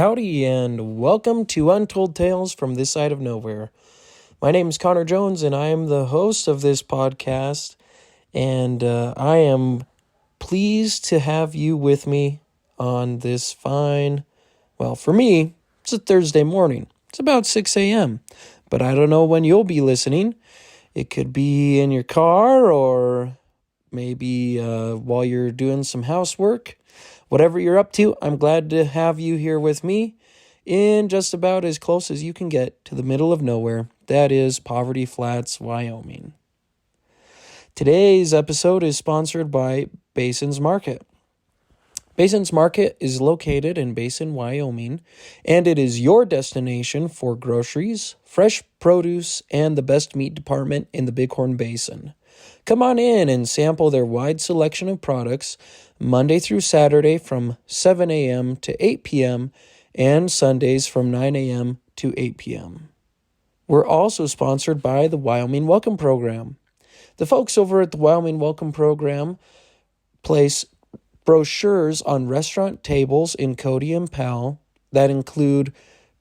Howdy, and welcome to Untold Tales from this side of nowhere. My name is Connor Jones, and I am the host of this podcast, and I am pleased to have you with me on this fine, well, for me, it's a Thursday morning. It's about 6 a.m., but I don't know when you'll be listening. It could be in your car or maybe while you're doing some housework. Whatever you're up to, I'm glad to have you here with me in just about as close as you can get to the middle of nowhere. That is Poverty Flats, Wyoming. Today's episode is sponsored by Basins Market. Basins Market is located in Basin, Wyoming, and it is your destination for groceries, fresh produce, and the best meat department in the Bighorn Basin. Come on in and sample their wide selection of products Monday through Saturday from 7 a.m. to 8 p.m. and Sundays from 9 a.m. to 8 p.m. We're also sponsored by the Wyoming Welcome Program. The folks over at the Wyoming Welcome Program place brochures on restaurant tables in Cody and Powell that include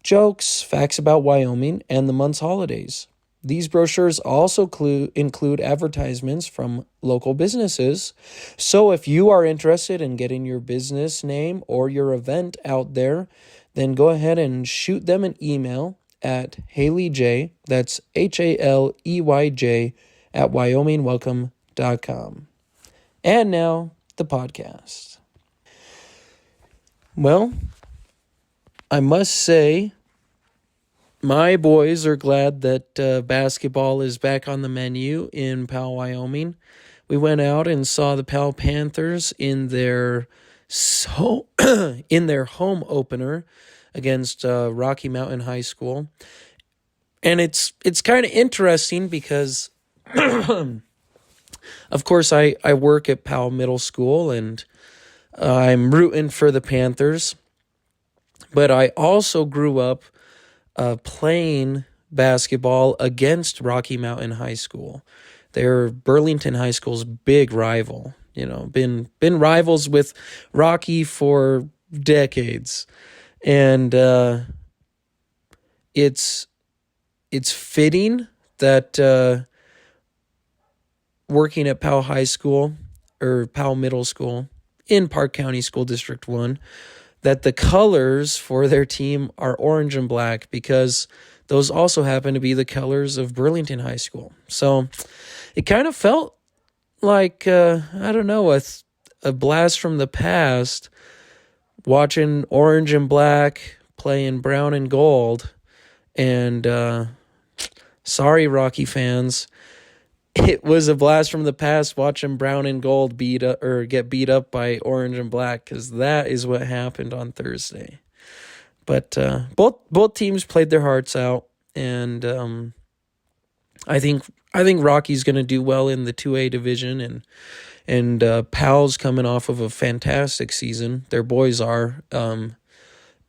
jokes, facts about Wyoming, and the month's holidays. These brochures also include advertisements from local businesses. So if you are interested in getting your business name or your event out there, then go ahead and shoot them an email at HaleyJ, that's HALEYJ, at WyomingWelcome.com. And now, the podcast. Well, I must say, my boys are glad that basketball is back on the menu in Powell, Wyoming. We went out and saw the Powell Panthers in their home opener against Rocky Mountain High School. And it's kind of interesting because, of course, I work at Powell Middle School, and I'm rooting for the Panthers. But I also grew up playing basketball against Rocky Mountain High School. They're Burlington High School's big rival. You know, been rivals with Rocky for decades, and it's fitting that working at Powell High School or Powell Middle School in Park County School District 1, that the colors for their team are orange and black, because those also happen to be the colors of Burlington High School. So it kind of felt like, a blast from the past, watching orange and black playing brown and gold. And sorry, Rocky fans, it was a blast from the past watching brown and gold get beat up by orange and black, because that is what happened on Thursday. But both teams played their hearts out, and I think Rocky's going to do well in the 2A division, and Powell's coming off of a fantastic season. Their boys are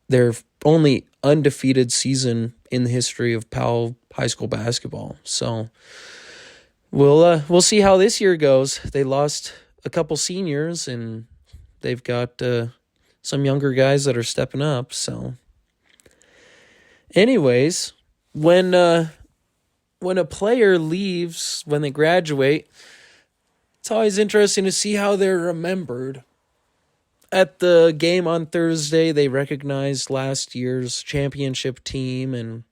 their only undefeated season in the history of Powell High School basketball. So We'll see how this year goes. They lost a couple seniors, and they've got some younger guys that are stepping up. So, anyways, when a player leaves, when they graduate, it's always interesting to see how they're remembered. At the game on Thursday, they recognized last year's championship team and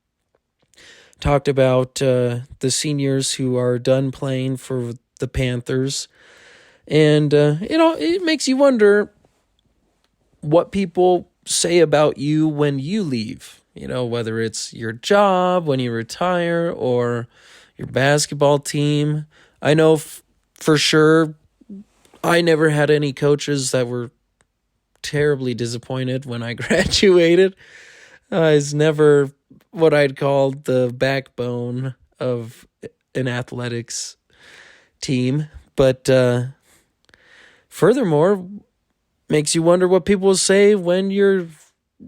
talked about the seniors who are done playing for the Panthers. And, it makes you wonder what people say about you when you leave. Whether it's your job, when you retire, or your basketball team. I know for sure I never had any coaches that were terribly disappointed when I graduated. I was never what I'd call the backbone of an athletics team. But furthermore, makes you wonder what people will say when you're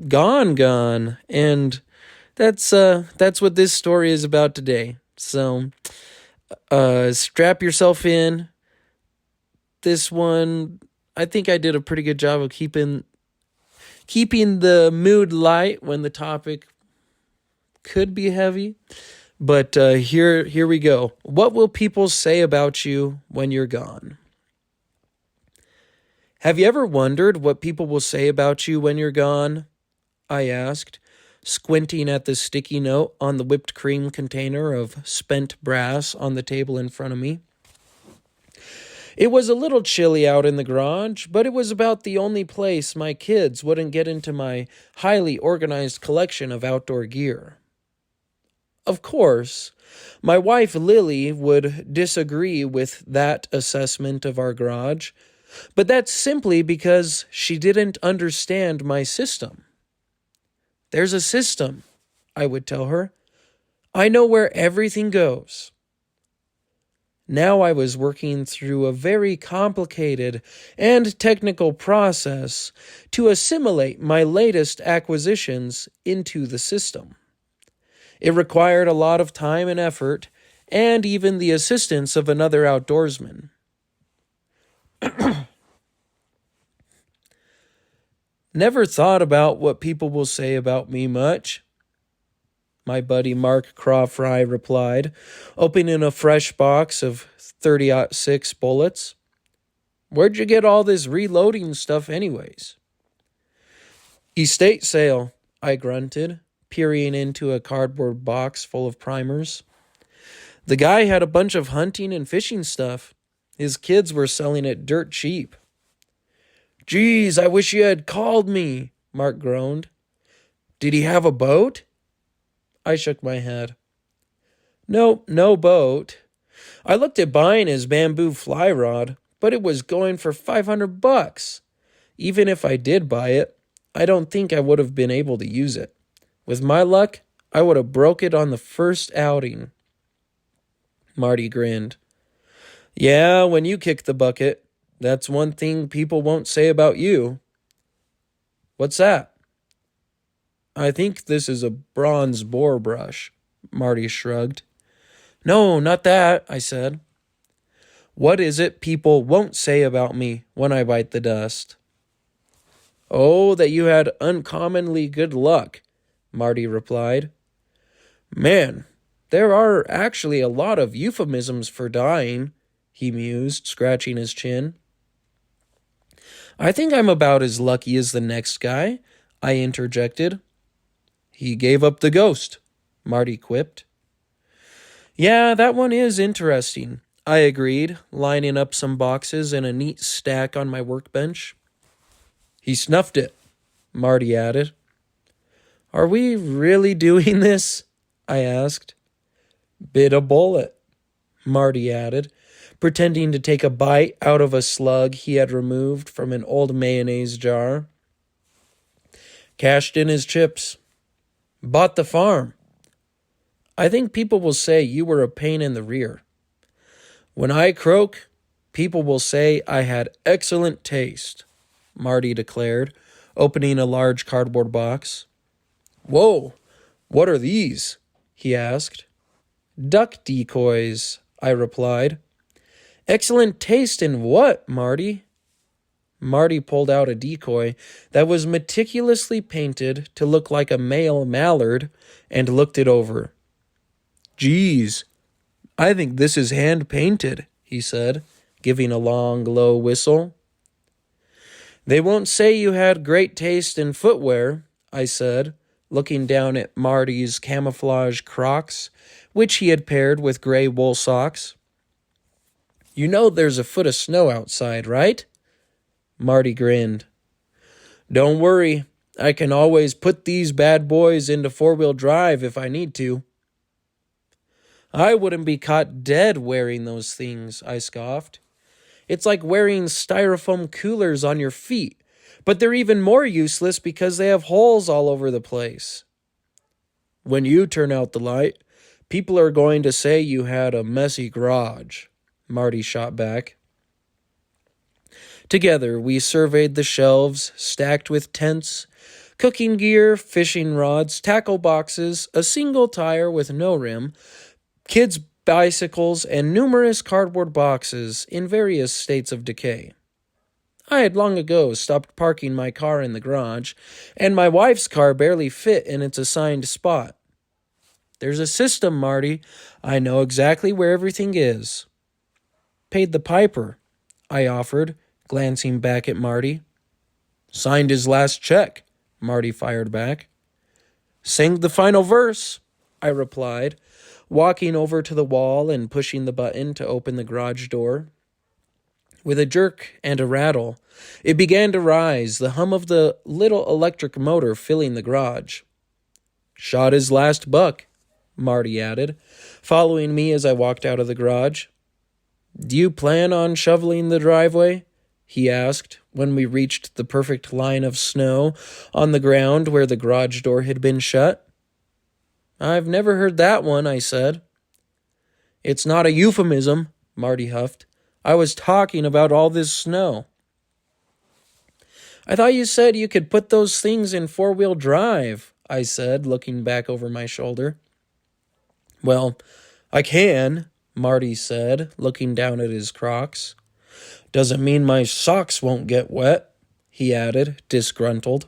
gone. And that's what this story is about today. So strap yourself in. This one, I think I did a pretty good job of keeping keeping the mood light when the topic could be heavy. But here we go. What will people say about you when you're gone? Have you ever wondered what people will say about you when you're gone? I asked, squinting at the sticky note on the whipped cream container of spent brass on the table in front of me. It was a little chilly out in the garage, but it was about the only place my kids wouldn't get into my highly organized collection of outdoor gear. Of course, my wife Lily would disagree with that assessment of our garage, but that's simply because she didn't understand my system. There's a system, I would tell her. I know where everything goes. Now I was working through a very complicated and technical process to assimilate my latest acquisitions into the system. It required a lot of time and effort, and even the assistance of another outdoorsman. Never thought about what people will say about me much, my buddy Mark Crawfry replied, opening a fresh box of 30-06 bullets. Where'd you get all this reloading stuff anyways? Estate sale, I grunted, peering into a cardboard box full of primers. The guy had a bunch of hunting and fishing stuff. His kids were selling it dirt cheap. Geez, I wish you had called me, Mark groaned. Did he have a boat? I shook my head. No boat. I looked at buying his bamboo fly rod, but it was going for $500. Even if I did buy it, I don't think I would have been able to use it. With my luck, I would have broke it on the first outing. Marty grinned. Yeah, when you kick the bucket, that's one thing people won't say about you. What's that? I think this is a bronze boar brush, Marty shrugged. No, not that, I said. What is it people won't say about me when I bite the dust? Oh, that you had uncommonly good luck, Marty replied. Man, there are actually a lot of euphemisms for dying, he mused, scratching his chin. I think I'm about as lucky as the next guy, I interjected. He gave up the ghost, Marty quipped. Yeah, that one is interesting, I agreed, lining up some boxes in a neat stack on my workbench. He snuffed it, Marty added. Are we really doing this? I asked. Bit a bullet, Marty added, pretending to take a bite out of a slug he had removed from an old mayonnaise jar. Cashed in his chips. Bought the farm. I think people will say you were a pain in the rear. When I croak, people will say I had excellent taste, Marty declared, opening a large cardboard box. Whoa, what are these? He asked. Duck decoys, I replied. Excellent taste in what, Marty? Marty pulled out a decoy that was meticulously painted to look like a male mallard and looked it over. Geez, I think this is hand-painted, he said, giving a long, low whistle. They won't say you had great taste in footwear, I said, looking down at Marty's camouflage Crocs, which he had paired with gray wool socks. You know there's a foot of snow outside, right? Marty grinned. Don't worry, I can always put these bad boys into four-wheel drive if I need to. I wouldn't be caught dead wearing those things, I scoffed. It's like wearing styrofoam coolers on your feet, but they're even more useless because they have holes all over the place. When you turn out the light, people are going to say you had a messy garage, Marty shot back. Together, we surveyed the shelves stacked with tents, cooking gear, fishing rods, tackle boxes, a single tire with no rim, kids' bicycles, and numerous cardboard boxes in various states of decay. I had long ago stopped parking my car in the garage, and my wife's car barely fit in its assigned spot. There's a system, Marty. I know exactly where everything is. Paid the piper, I offered, glancing back at Marty. Signed his last check, Marty fired back. Sang the final verse, I replied, walking over to the wall and pushing the button to open the garage door. With a jerk and a rattle, it began to rise, the hum of the little electric motor filling the garage. Shot his last buck, Marty added, following me as I walked out of the garage. Do you plan on shoveling the driveway? He asked when we reached the perfect line of snow on the ground where the garage door had been shut. I've never heard that one, I said. It's not a euphemism, Marty huffed. I was talking about all this snow. I thought you said you could put those things in four-wheel drive, I said, looking back over my shoulder. Well, I can, Marty said, looking down at his Crocs. Doesn't mean my socks won't get wet, he added, disgruntled.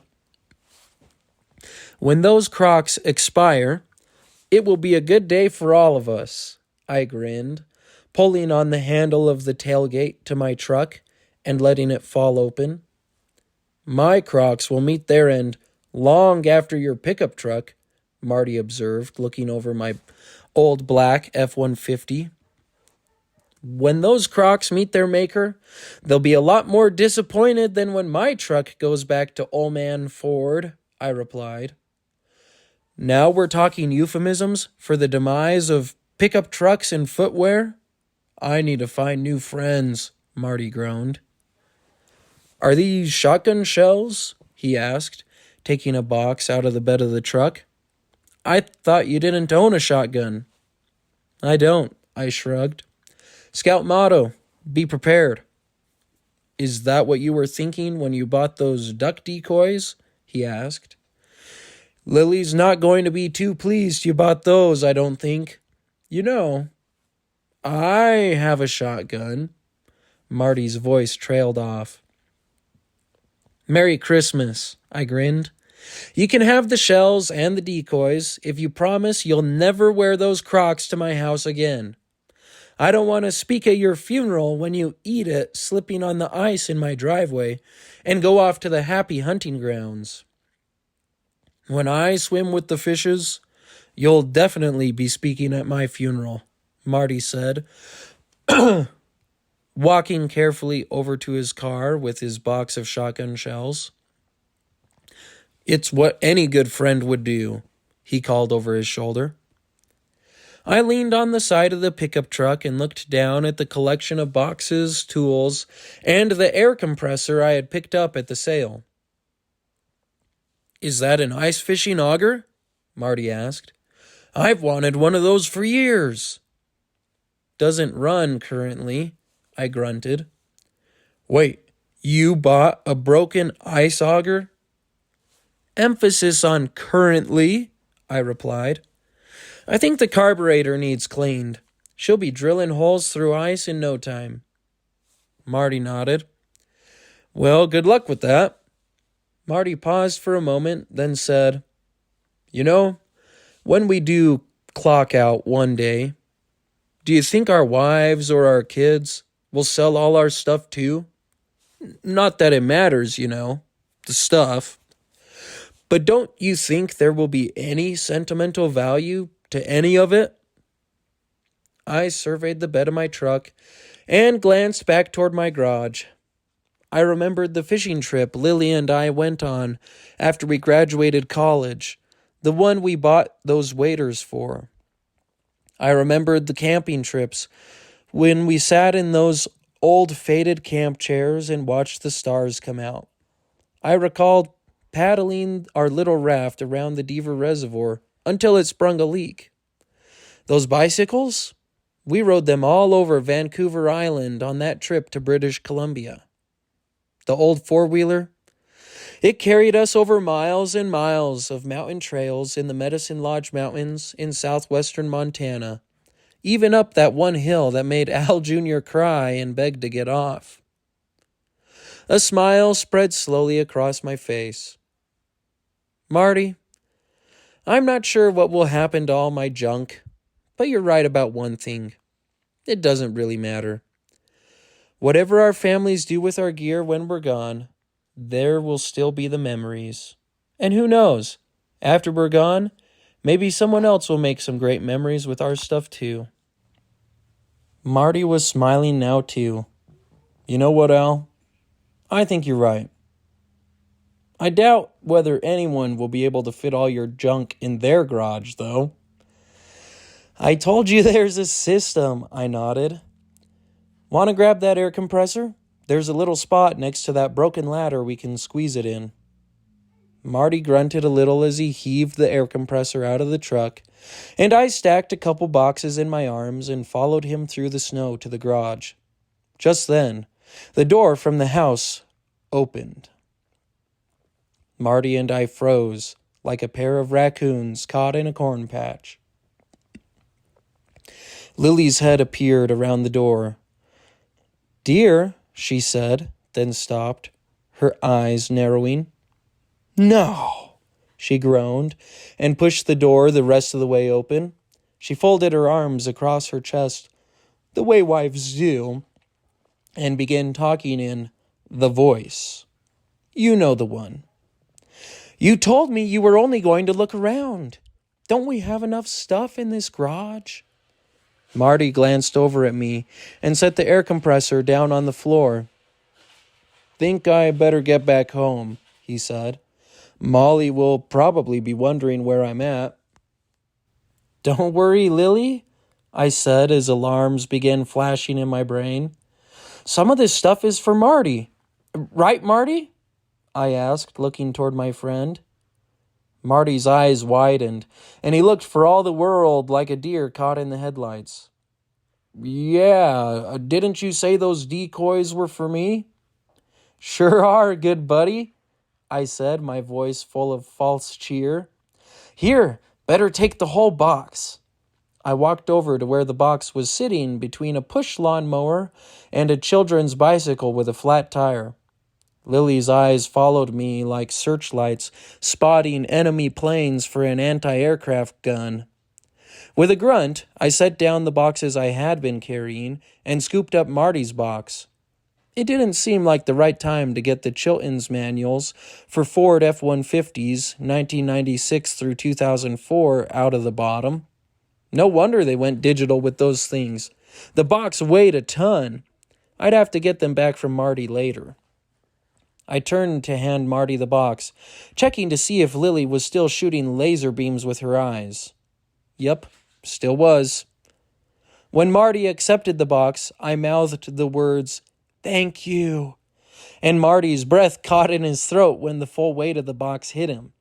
When those Crocs expire, it will be a good day for all of us, I grinned, pulling on the handle of the tailgate to my truck and letting it fall open. My Crocs will meet their end long after your pickup truck, Marty observed, looking over my old black F-150. When those Crocs meet their maker, they'll be a lot more disappointed than when my truck goes back to old man Ford, I replied. Now we're talking euphemisms for the demise of pickup trucks and footwear? I need to find new friends, Marty groaned. Are these shotgun shells? He asked, taking a box out of the bed of the truck. I thought you didn't own a shotgun. I don't, I shrugged. Scout motto, be prepared. Is that what you were thinking when you bought those duck decoys? He asked. Lily's not going to be too pleased you bought those, I don't think. You know, I have a shotgun. Marty's voice trailed off. Merry Christmas, I grinned. You can have the shells and the decoys if you promise you'll never wear those Crocs to my house again. I don't want to speak at your funeral when you eat it slipping on the ice in my driveway and go off to the happy hunting grounds. When I swim with the fishes, you'll definitely be speaking at my funeral, Marty said, walking carefully over to his car with his box of shotgun shells. It's what any good friend would do, he called over his shoulder. I leaned on the side of the pickup truck and looked down at the collection of boxes, tools, and the air compressor I had picked up at the sale. Is that an ice fishing auger? Marty asked. I've wanted one of those for years. Doesn't run currently, I grunted. Wait, you bought a broken ice auger? Emphasis on currently, I replied. I think the carburetor needs cleaned. She'll be drilling holes through ice in no time. Marty nodded. Well, good luck with that. Marty paused for a moment, then said, You know, when we do clock out one day, do you think our wives or our kids will sell all our stuff too? Not that it matters, the stuff. But don't you think there will be any sentimental value to any of it? I surveyed the bed of my truck and glanced back toward my garage. I remembered the fishing trip Lily and I went on after we graduated college, the one we bought those waders for. I remembered the camping trips when we sat in those old faded camp chairs and watched the stars come out. I recalled paddling our little raft around the Deaver Reservoir until it sprung a leak. Those bicycles? We rode them all over Vancouver Island on that trip to British Columbia. The old four-wheeler? It carried us over miles and miles of mountain trails in the Medicine Lodge Mountains in southwestern Montana, even up that one hill that made Al Jr. cry and beg to get off. A smile spread slowly across my face. Marty, I'm not sure what will happen to all my junk, but you're right about one thing. It doesn't really matter. Whatever our families do with our gear when we're gone, there will still be the memories. And who knows? After we're gone, maybe someone else will make some great memories with our stuff too. Marty was smiling now too. You know what, Al? I think you're right. I doubt whether anyone will be able to fit all your junk in their garage, though. I told you there's a system, I nodded. Want to grab that air compressor? There's a little spot next to that broken ladder we can squeeze it in. Marty grunted a little as he heaved the air compressor out of the truck, and I stacked a couple boxes in my arms and followed him through the snow to the garage. Just then, the door from the house opened. Marty and I froze like a pair of raccoons caught in a corn patch. Lily's head appeared around the door. Dear, she said, then stopped, her eyes narrowing. No, she groaned, and pushed the door the rest of the way open. She folded her arms across her chest, the way wives do, and began talking in the voice. You know the one. You told me you were only going to look around. Don't we have enough stuff in this garage? Marty glanced over at me and set the air compressor down on the floor. Think I better get back home, he said. Molly will probably be wondering where I'm at. Don't worry, Lily, I said as alarms began flashing in my brain. Some of this stuff is for Marty. Right, Marty? I asked, looking toward my friend. Marty's eyes widened, and he looked for all the world like a deer caught in the headlights. Yeah, didn't you say those decoys were for me? Sure are, good buddy, I said, my voice full of false cheer. Here, better take the whole box. I walked over to where the box was sitting between a push lawnmower and a children's bicycle with a flat tire. Lily's eyes followed me like searchlights, spotting enemy planes for an anti-aircraft gun. With a grunt, I set down the boxes I had been carrying and scooped up Marty's box. It didn't seem like the right time to get the Chilton's manuals for Ford F-150s 1996 through 2004 out of the bottom. No wonder they went digital with those things. The box weighed a ton. I'd have to get them back from Marty later. I turned to hand Marty the box, checking to see if Lily was still shooting laser beams with her eyes. Yep, still was. When Marty accepted the box, I mouthed the words, "Thank you," and Marty's breath caught in his throat when the full weight of the box hit him.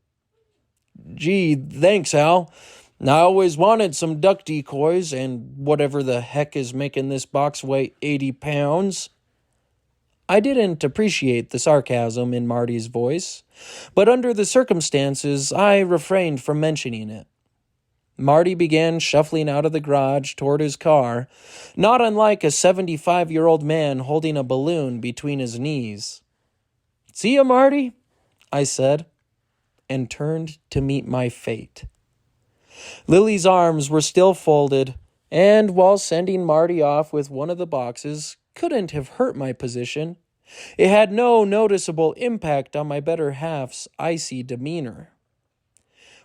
Gee, thanks, Al. I always wanted some duck decoys and whatever the heck is making this box weigh 80 pounds. I didn't appreciate the sarcasm in Marty's voice, but under the circumstances, I refrained from mentioning it. Marty began shuffling out of the garage toward his car, not unlike a 75-year-old man holding a balloon between his knees. See ya, Marty, I said, and turned to meet my fate. Lily's arms were still folded, and while sending Marty off with one of the boxes couldn't have hurt my position, it had no noticeable impact on my better half's icy demeanor.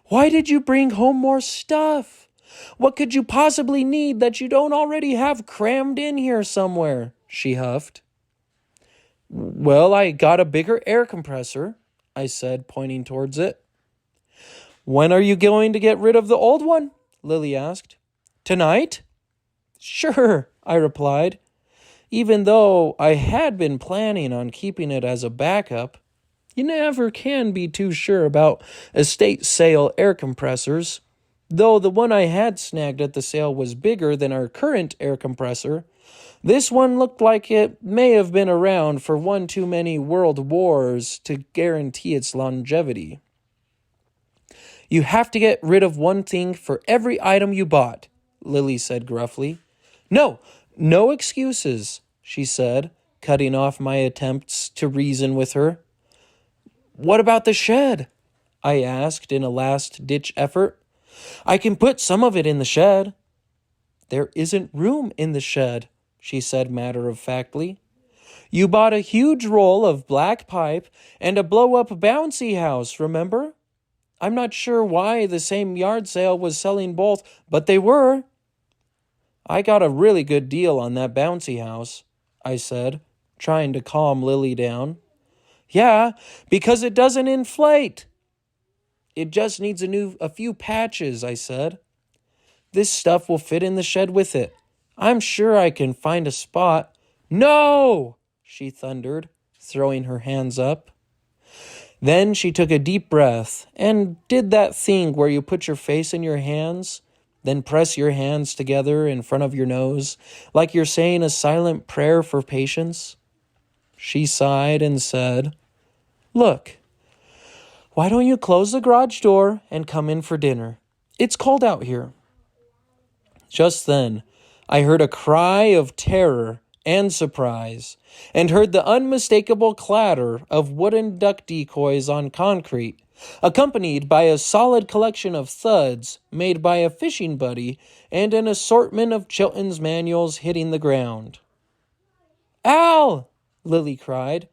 Why did you bring home more stuff? What could you possibly need that you don't already have crammed in here somewhere? She huffed. Well, I got a bigger air compressor, I said, pointing towards it. When are you going to get rid of the old one? Lily asked. Tonight? Sure, I replied, even though I had been planning on keeping it as a backup. You never can be too sure about estate sale air compressors. Though the one I had snagged at the sale was bigger than our current air compressor, this one looked like it may have been around for one too many world wars to guarantee its longevity. You have to get rid of one thing for every item you bought, Lily said gruffly. No excuses, she said, cutting off my attempts to reason with her. What about the shed? I asked in a last-ditch effort. I can put some of it in the shed. There isn't room in the shed, she said matter-of-factly. You bought a huge roll of black pipe and a blow-up bouncy house, remember? I'm not sure why the same yard sale was selling both, but they were. I got a really good deal on that bouncy house, I said, trying to calm Lily down. Yeah, because it doesn't inflate. It just needs a few patches, I said. This stuff will fit in the shed with it. I'm sure I can find a spot. No! She thundered, throwing her hands up. Then she took a deep breath and did that thing where you put your face in your hands, then press your hands together in front of your nose, like you're saying a silent prayer for patience. She sighed and said, Look, why don't you close the garage door and come in for dinner? It's cold out here. Just then, I heard a cry of terror and surprise, and heard the unmistakable clatter of wooden duck decoys on concrete, accompanied by a solid collection of thuds made by a fishing buddy and an assortment of Chilton's manuals hitting the ground. Al! Lily cried,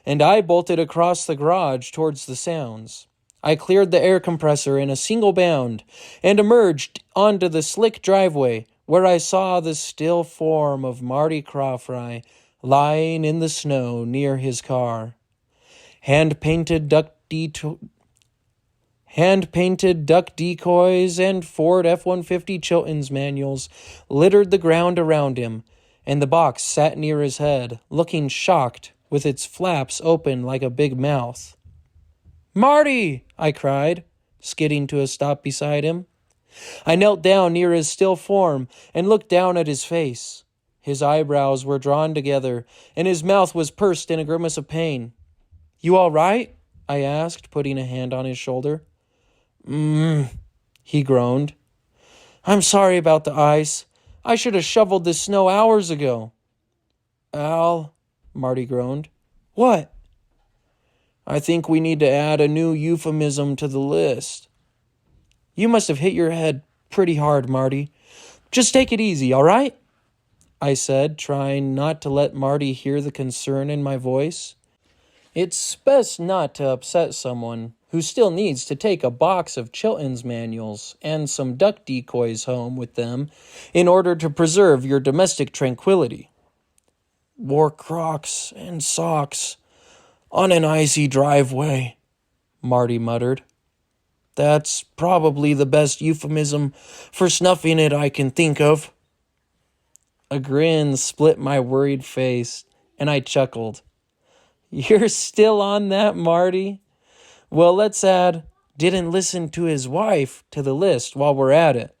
and I bolted across the garage towards the sounds. I cleared the air compressor in a single bound and emerged onto the slick driveway where I saw the still form of Marty Crawfry lying in the snow near his car. Hand-painted duck decoys and Ford F-150 Chilton's manuals littered the ground around him, and the box sat near his head, looking shocked, with its flaps open like a big mouth. Marty! I cried, skidding to a stop beside him. I knelt down near his still form and looked down at his face. His eyebrows were drawn together, and his mouth was pursed in a grimace of pain. You all right? I asked, putting a hand on his shoulder. He groaned. I'm sorry about the ice. I should have shoveled this snow hours ago. Al, Marty groaned. What? I think we need to add a new euphemism to the list. You must have hit your head pretty hard, Marty. Just take it easy, all right? I said, trying not to let Marty hear the concern in my voice. It's best not to upset someone who still needs to take a box of Chilton's manuals and some duck decoys home with them in order to preserve your domestic tranquility. Wore Crocs and socks on an icy driveway, Marty muttered. That's probably the best euphemism for snuffing it I can think of. A grin split my worried face, and I chuckled. You're still on that, Marty? Well, let's add, didn't listen to his wife to the list while we're at it.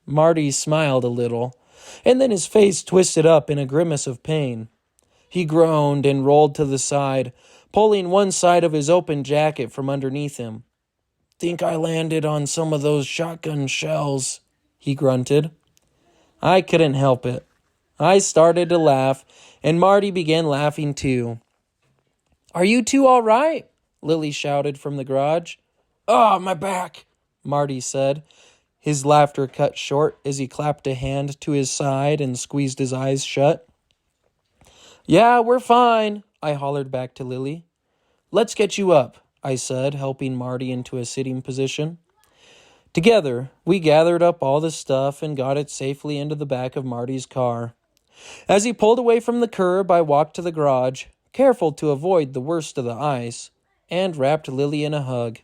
Marty smiled a little, and then his face twisted up in a grimace of pain. He groaned and rolled to the side, pulling one side of his open jacket from underneath him. Think I landed on some of those shotgun shells, he grunted. I couldn't help it. I started to laugh, and Marty began laughing too. Are you two all right? Lily shouted from the garage. Oh, my back, Marty said. His laughter cut short as he clapped a hand to his side and squeezed his eyes shut. Yeah, we're fine, I hollered back to Lily. Let's get you up, I said, helping Marty into a sitting position. Together, we gathered up all the stuff and got it safely into the back of Marty's car. As he pulled away from the curb, I walked to the garage, careful to avoid the worst of the ice, and wrapped Lily in a hug.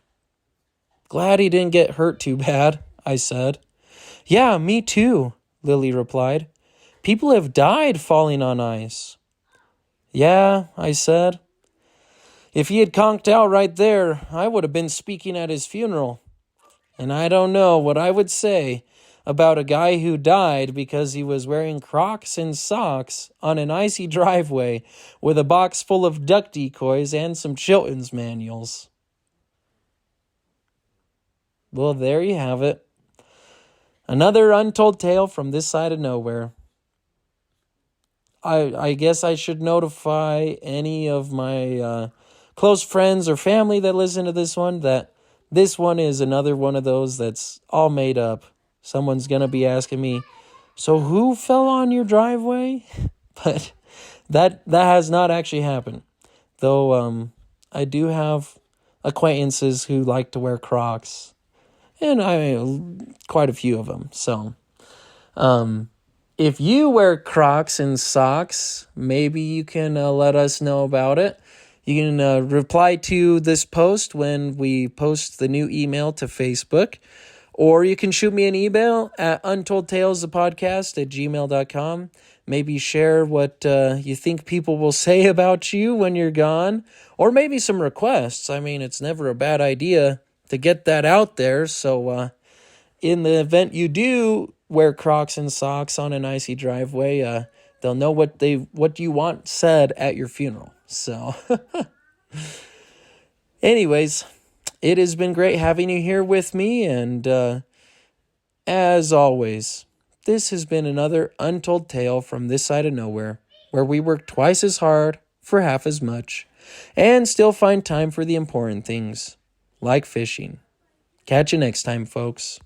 Glad he didn't get hurt too bad, I said. Yeah, me too, Lily replied. People have died falling on ice. Yeah, I said. If he had conked out right there, I would have been speaking at his funeral. And I don't know what I would say about a guy who died because he was wearing Crocs and socks on an icy driveway with a box full of duck decoys and some Chilton's manuals. Well, there you have it. Another untold tale from this side of nowhere. I guess I should notify any of my close friends or family that listen to this one that this one is another one of those that's all made up. Someone's going to be asking me, so who fell on your driveway? But that has not actually happened. Though I do have acquaintances who like to wear Crocs, and quite a few of them. So if you wear Crocs and socks, maybe you can let us know about it. You can reply to this post when we post the new email to Facebook, or you can shoot me an email at untoldtalesthepodcast@gmail.com. Maybe share what you think people will say about you when you're gone, or maybe some requests. I mean, it's never a bad idea to get that out there. So in the event you do wear Crocs and socks on an icy driveway, they'll know what you want said at your funeral. So anyways, it has been great having you here with me, and as always, this has been another untold tale from this side of nowhere, where we work twice as hard for half as much and still find time for the important things, like fishing. Catch you next time, folks.